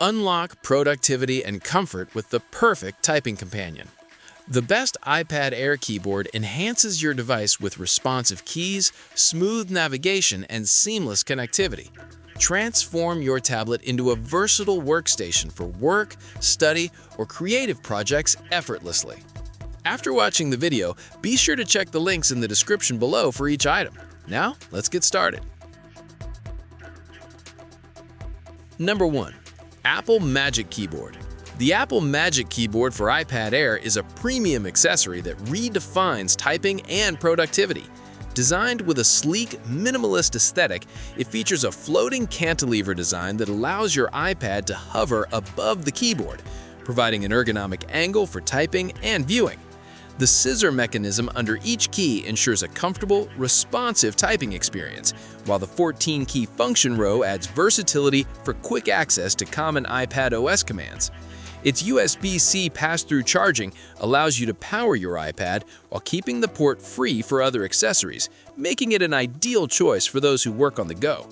Unlock productivity and comfort with the perfect typing companion. The best iPad Air keyboard enhances your device with responsive keys, smooth navigation, and seamless connectivity. Transform your tablet into a versatile workstation for work, study, or creative projects effortlessly. After watching the video, be sure to check the links in the description below for each item. Now, let's get started. Number 1. Apple Magic Keyboard. The Apple Magic Keyboard for iPad Air is a premium accessory that redefines typing and productivity. Designed with a sleek, minimalist aesthetic, it features a floating cantilever design that allows your iPad to hover above the keyboard, providing an ergonomic angle for typing and viewing. The scissor mechanism under each key ensures a comfortable, responsive typing experience, while the 14-key function row adds versatility for quick access to common iPad OS commands. Its USB-C pass-through charging allows you to power your iPad while keeping the port free for other accessories, making it an ideal choice for those who work on the go.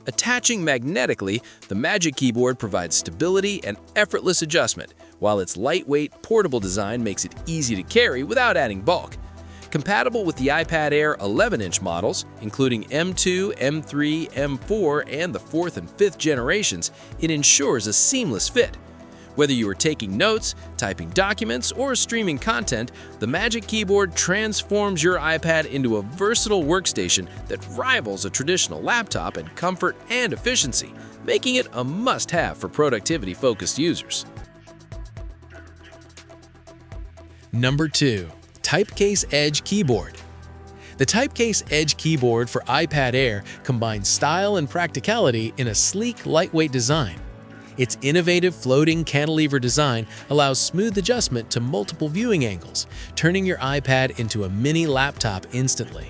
Attaching magnetically, the Magic Keyboard provides stability and effortless adjustment, while its lightweight, portable design makes it easy to carry without adding bulk. Compatible with the iPad Air 11-inch models, including M2, M3, M4, and the 4th and 5th generations, it ensures a seamless fit. Whether you are taking notes, typing documents, or streaming content, the Magic Keyboard transforms your iPad into a versatile workstation that rivals a traditional laptop in comfort and efficiency, making it a must-have for productivity-focused users. Number 2. Typecase Edge Keyboard. The Typecase Edge keyboard for iPad Air combines style and practicality in a sleek, lightweight design. Its innovative floating cantilever design allows smooth adjustment to multiple viewing angles, turning your iPad into a mini laptop instantly.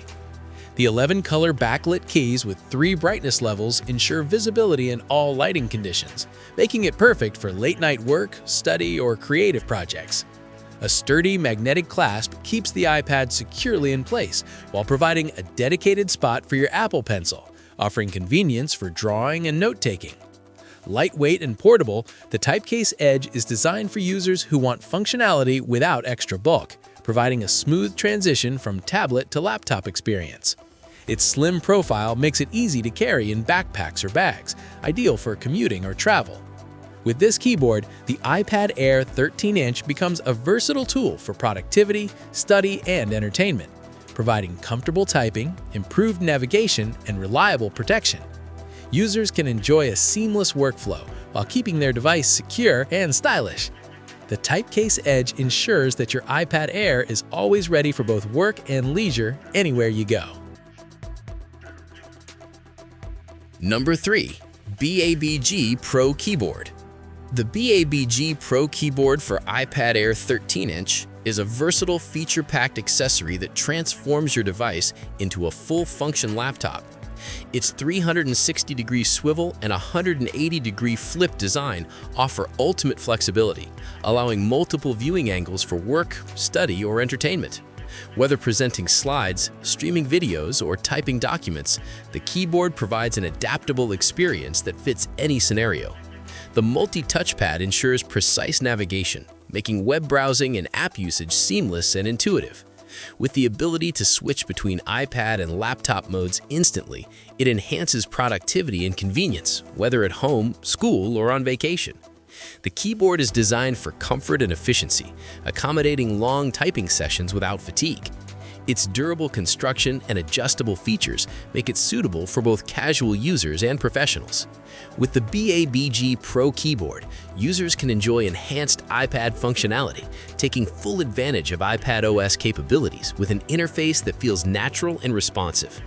The 11-color backlit keys with 3 brightness levels ensure visibility in all lighting conditions, making it perfect for late-night work, study, or creative projects. A sturdy magnetic clasp keeps the iPad securely in place while providing a dedicated spot for your Apple Pencil, offering convenience for drawing and note-taking. Lightweight and portable, the Typecase Edge is designed for users who want functionality without extra bulk, providing a smooth transition from tablet to laptop experience. Its slim profile makes it easy to carry in backpacks or bags, ideal for commuting or travel. With this keyboard, the iPad Air 13-inch becomes a versatile tool for productivity, study, and entertainment, providing comfortable typing, improved navigation, and reliable protection. Users can enjoy a seamless workflow while keeping their device secure and stylish. The Typecase Edge ensures that your iPad Air is always ready for both work and leisure anywhere you go. Number 3. BABG Pro Keyboard. The BABG Pro Keyboard for iPad Air 13-inch is a versatile, feature-packed accessory that transforms your device into a full-function laptop. Its 360-degree swivel and 180-degree flip design offer ultimate flexibility, allowing multiple viewing angles for work, study, or entertainment. Whether presenting slides, streaming videos, or typing documents, the keyboard provides an adaptable experience that fits any scenario. The multi-touchpad ensures precise navigation, making web browsing and app usage seamless and intuitive. With the ability to switch between iPad and laptop modes instantly, it enhances productivity and convenience, whether at home, school, or on vacation. The keyboard is designed for comfort and efficiency, accommodating long typing sessions without fatigue. Its durable construction and adjustable features make it suitable for both casual users and professionals. With the BABG Pro Keyboard, users can enjoy enhanced iPad functionality, taking full advantage of iPad OS capabilities with an interface that feels natural and responsive.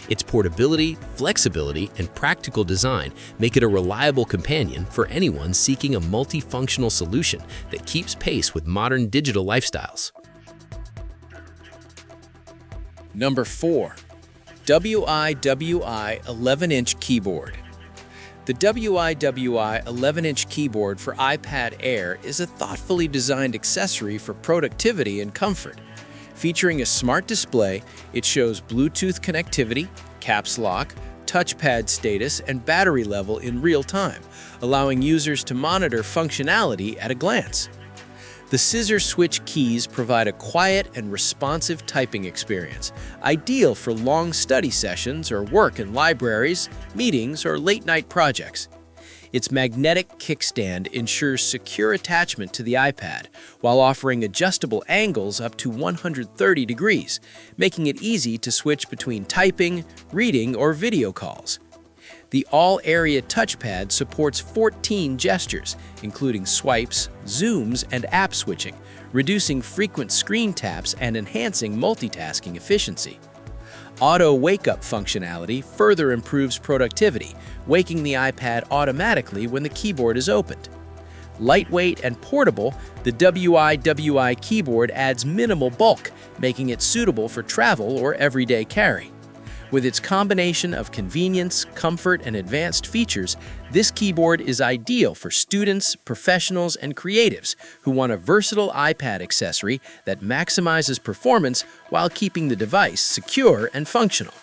Its portability, flexibility, and practical design make it a reliable companion for anyone seeking a multifunctional solution that keeps pace with modern digital lifestyles. Number 4. WIWU 11-inch Keyboard. The WIWU 11-inch keyboard for iPad Air is a thoughtfully designed accessory for productivity and comfort. Featuring a smart display, it shows Bluetooth connectivity, caps lock, touchpad status and battery level in real time, allowing users to monitor functionality at a glance. The scissor switch keys provide a quiet and responsive typing experience, ideal for long study sessions or work in libraries, meetings, or late-night projects. Its magnetic kickstand ensures secure attachment to the iPad, while offering adjustable angles up to 130 degrees, making it easy to switch between typing, reading, or video calls. The all-area touchpad supports 14 gestures, including swipes, zooms, and app switching, reducing frequent screen taps and enhancing multitasking efficiency. Auto wake-up functionality further improves productivity, waking the iPad automatically when the keyboard is opened. Lightweight and portable, the WIWU keyboard adds minimal bulk, making it suitable for travel or everyday carry. With its combination of convenience, comfort, and advanced features, this keyboard is ideal for students, professionals, and creatives who want a versatile iPad accessory that maximizes performance while keeping the device secure and functional.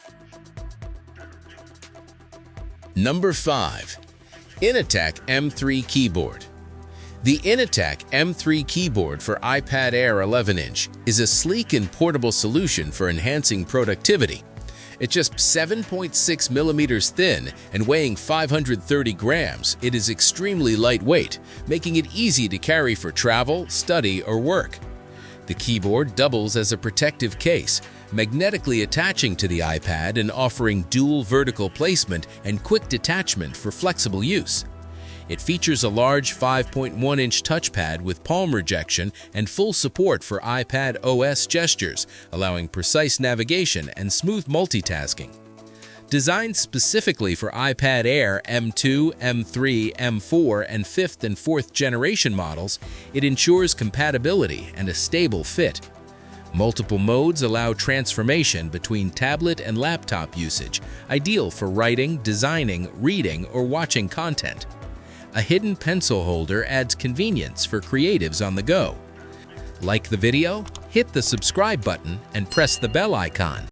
Number 5. Inateck M3 Keyboard. The Inateck M3 Keyboard for iPad Air 11-inch is a sleek and portable solution for enhancing productivity. It's just 7.6 millimeters thin and weighing 530 grams, it is extremely lightweight, making it easy to carry for travel, study, or work. The keyboard doubles as a protective case, magnetically attaching to the iPad and offering dual vertical placement and quick detachment for flexible use. It features a large 5.1-inch touchpad with palm rejection and full support for iPad OS gestures, allowing precise navigation and smooth multitasking. Designed specifically for iPad Air M2, M3, M4, and 5th and 4th generation models, it ensures compatibility and a stable fit. Multiple modes allow transformation between tablet and laptop usage, ideal for writing, designing, reading, or watching content. A hidden pencil holder adds convenience for creatives on the go. Like the video, hit the subscribe button and press the bell icon.